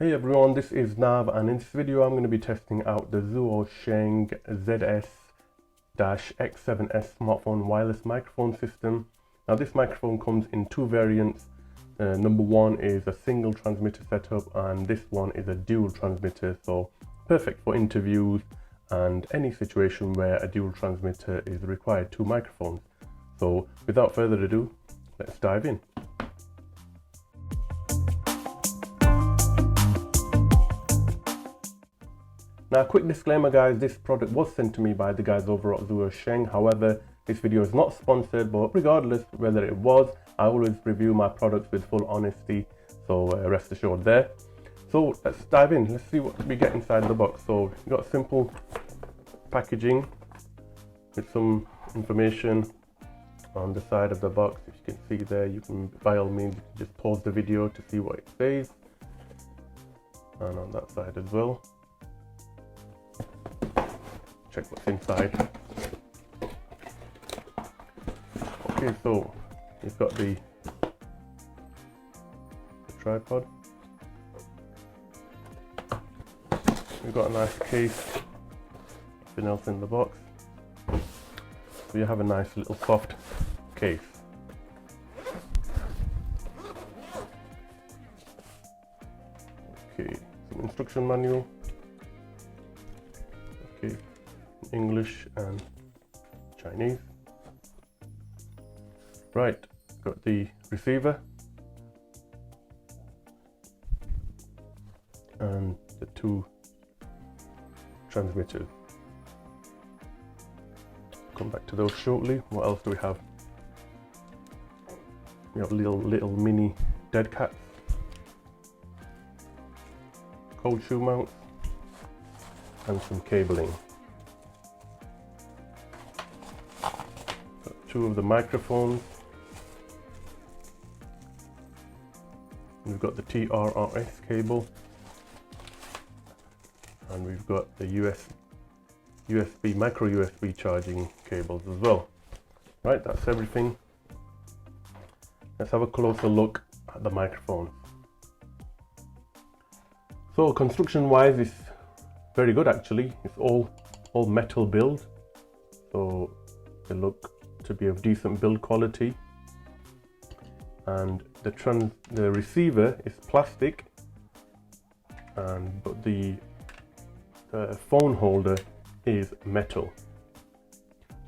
Hey everyone, this is Nav, and in this video I'm going to be testing out the Zhuosheng ZS-X7S smartphone wireless microphone system. Now this microphone comes in two variants. Number one is a single transmitter setup and this one is a dual transmitter, so perfect for interviews and any situation where a dual transmitter is required, two microphones. So without further ado, let's dive in. Now, a quick disclaimer guys, this product was sent to me by the guys over at Zhuosheng. However, this video is not sponsored, but regardless whether it was, I always review my products with full honesty, so rest assured there. So let's dive in, let's see what we get inside the box. So you've got simple packaging with some information on the side of the box. If you can see there, you can by all means just pause the video to see what it says, and on that side as well. Check what's inside. Okay, so you've got the tripod. We've got a nice case. Nothing else in the box. So you have a nice little soft case. Okay, some instruction manual. Okay. English and Chinese. Right, got the receiver and the two transmitters. Come back to those shortly. What else do we have? We have little mini dead cats, cold shoe mounts, and some cabling. Two of the microphones. We've got the TRRS cable, and we've got the USB micro USB charging cables as well. Right, that's everything. Let's have a closer look at the microphone. So construction wise, it's very good actually. It's all metal build, so they look to be of decent build quality, and the receiver is plastic, but the phone holder is metal.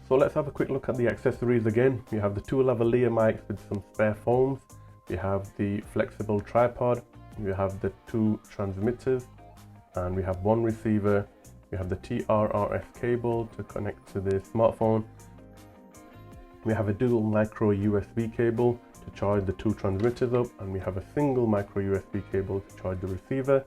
So let's have a quick look at the accessories again. We have the two lavalier mics with some spare foams. We have the flexible tripod. We have the two transmitters, and we have one receiver. We have the TRRS cable to connect to the smartphone. We have a dual micro USB cable to charge the two transmitters up, and we have a single micro USB cable to charge the receiver,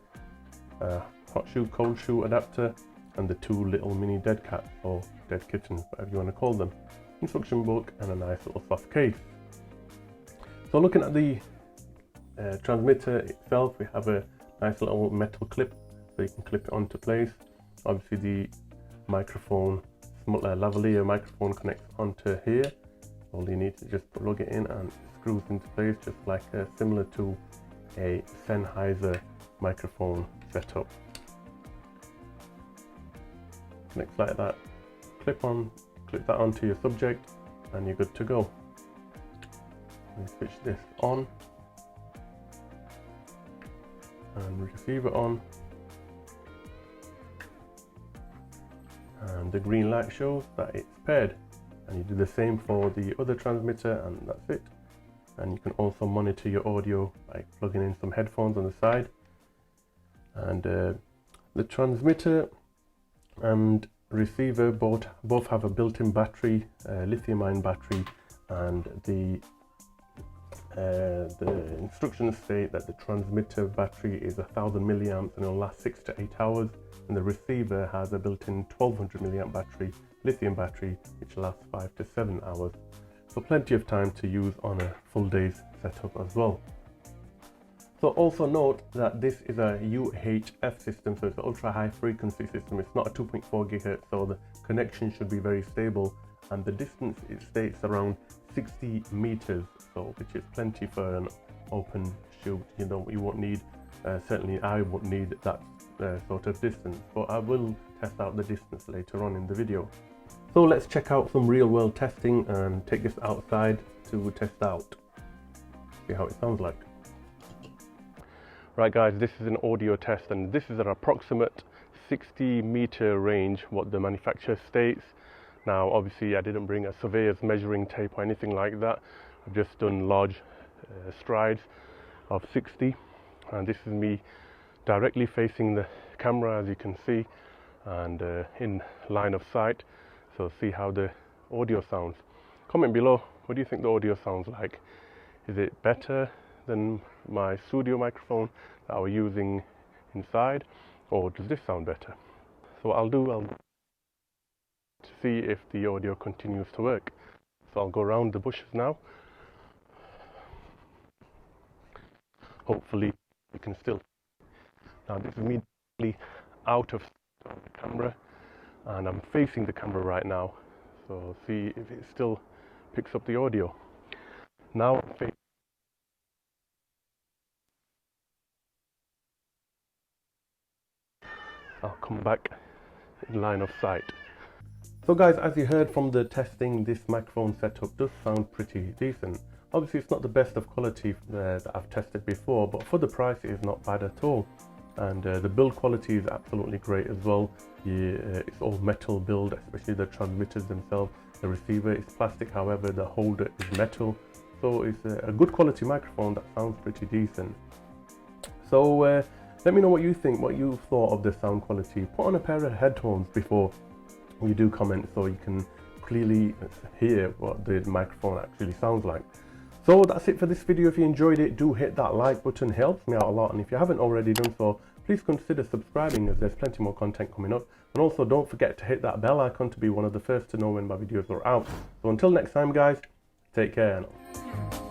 hot shoe, cold shoe adapter, and the two little mini dead cats or dead kittens, whatever you want to call them. Instruction book and a nice little soft case. So looking at the transmitter itself, we have a nice little metal clip so you can clip it onto place. Obviously the microphone, lavalier microphone connects onto here. All you need to just plug it in and it screws into place, just like similar to a Sennheiser microphone setup. Connects like that. Clip that onto your subject, and you're good to go. And switch this on, and receiver on, and the green light shows that it's paired. And you do the same for the other transmitter, and that's it. And you can also monitor your audio by plugging in some headphones on the side. And the transmitter and receiver both have a built-in battery, lithium-ion battery, and the instructions state that the transmitter battery is 1000 milliamps and it'll last 6 to 8 hours, and the receiver has a built-in 1200 milliamp battery, lithium battery, which lasts 5 to 7 hours. So plenty of time to use on a full day's setup as well. So also note that this is a UHF system, so it's an ultra high frequency system. It's not a 2.4 GHz, so the connection should be very stable, and the distance it states around 60 meters, so which is plenty for an open shoot. You won't need Certainly I won't need that sort of distance, but I will test out the distance later on in the video. So let's check out some real world testing and take this outside to test out, see how it sounds like. Right guys, this is an audio test, and this is an approximate 60-meter range what the manufacturer states. Now obviously I didn't bring a surveyor's measuring tape or anything like that. I've just done large strides of 60, and this is me directly facing the camera, as you can see, and in line of sight. So see how the audio sounds. Comment below, what do you think the audio sounds like? Is it better than my studio microphone that I was using inside, or does this sound better? So what I'll do, to see if the audio continues to work. So I'll go around the bushes now. Hopefully you can still. Now this is me out of the camera, and I'm facing the camera right now. So see if it still picks up the audio. Now I'll come back in line of sight. So guys, as you heard from the testing, this microphone setup does sound pretty decent. Obviously it's not the best of quality that I've tested before, but for the price it is not bad at all. And the build quality is absolutely great as well. It's all metal build, especially the transmitters themselves. The receiver is plastic, however the holder is metal. So it's a good quality microphone that sounds pretty decent. So let me know what you think, what you thought of the sound quality. Put on a pair of headphones before you do comment, so you can clearly hear what the microphone actually sounds like. So that's it for this video. If you enjoyed it, do hit that like button, it helps me out a lot. And if you haven't already done so, please consider subscribing, as there's plenty more content coming up. And also don't forget to hit that bell icon to be one of the first to know when my videos are out. So until next time guys, take care now.